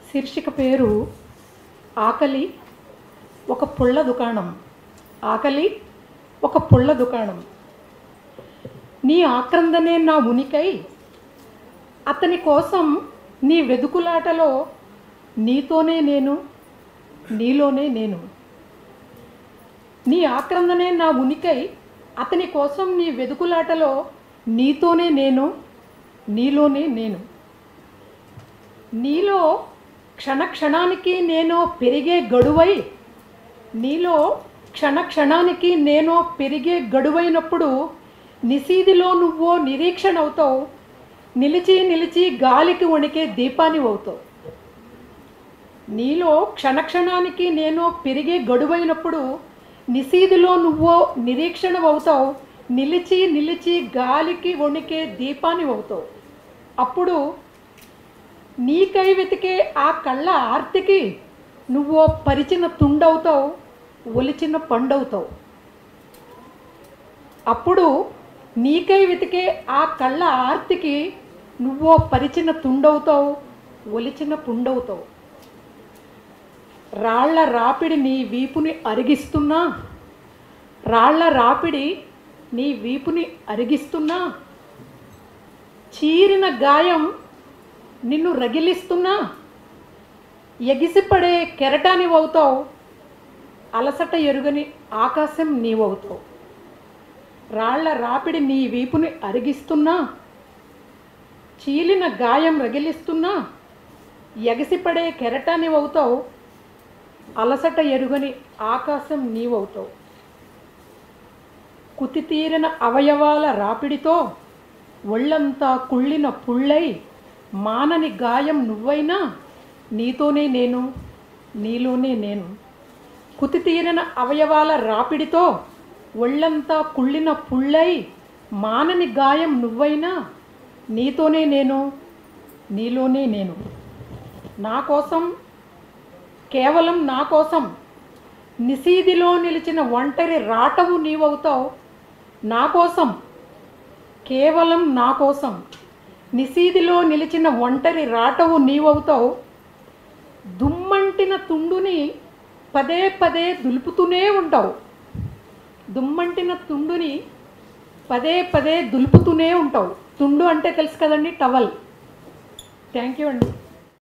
శీర్షిక పేరు ఆకలి ఒక పుల్ల దుకాణం. ఆకలి ఒక పుల్ల దుకాణం. నీ ఆక్రందనే నా ఉనికై, అతని కోసం నీ వెదుకులాటలో నీతోనే నేను, నీలోనే నేను. నీ ఆక్రందనే నా ఉనికై, అతని కోసం నీ వెదుకులాటలో నీతోనే నేను, నీలోనే నేను. నీలో క్షణక్షణానికి నేను పెరిగే గడువై, నీలో క్షణక్షణానికి నేను పెరిగే గడువైనప్పుడు నిశీదిలో నువ్వో నిరీక్షణ అవుతావు, నిలిచి నిలిచి గాలికి వణికే దీపాన్ని అవుతావు. నీలో క్షణక్షణానికి నేను పెరిగే గడువైనప్పుడు నిశీదిలో నువ్వో నిరీక్షణ అవుతావు, నిలిచి నిలిచి గాలికి వణికే దీపాన్ని అవుతావు. అప్పుడు నీకై వెతికే ఆ కళ్ళ ఆర్తికి నువ్వో పరిచిన తుండవుతావు, ఒలిచిన పండవుతావు. అప్పుడు నీకై వెతికే ఆ కళ్ళ ఆర్తికి నువ్వో పరిచిన తుండవుతావు, ఒలిచిన పుండవుతావు. రాళ్ల రాపిడి నీ వీపుని అరిగిస్తున్నా, రాళ్ల రాపిడి నీ వీపుని అరిగిస్తున్నా, చీరిన గాయం నిన్ను రగిలిస్తున్నా, ఎగిసిపడే కెరటానివవుతావు, అలసట ఎరుగని ఆకాశం నీవవుతావు. రాళ్ల రాపిడి నీ వీపుని అరిగిస్తున్నా, చీలిన గాయం రగిలిస్తున్నా, ఎగసిపడే కెరటానివవుతావు, అలసట ఎరుగని ఆకాశం నీవవుతావు. కుతితీరిన అవయవాల రాపిడితో ఒళ్ళంతా కుళ్ళిన పుళ్ళై మానని గాయం నువ్వైనా, నీతోనే నేను, నీలోనే నేను. కుతితీరిన అవయవాల రాపిడితో ఒళ్ళంతా కుళ్ళిన పుళ్ళై మానని గాయం నువ్వైనా, నీతోనే నేను, నీలోనే నేను. నా కోసం, కేవలం నా కోసం నిశీదిలో నిలిచిన ఒంటరి రాటవు నీవవుతావు. నా కోసం, కేవలం నా కోసం నిశీదిలో నిలిచిన ఒంటరి రాటవు నీవవుతావు. దుమ్మంటిన తుండుని పదే పదే దులుపుతూనే ఉంటావు. దుమ్మంటిన తుండుని పదే పదే దులుపుతూనే ఉంటావు. తుండు అంటే తెలుసు కదండి, టవల్. థ్యాంక్ యూ అండి.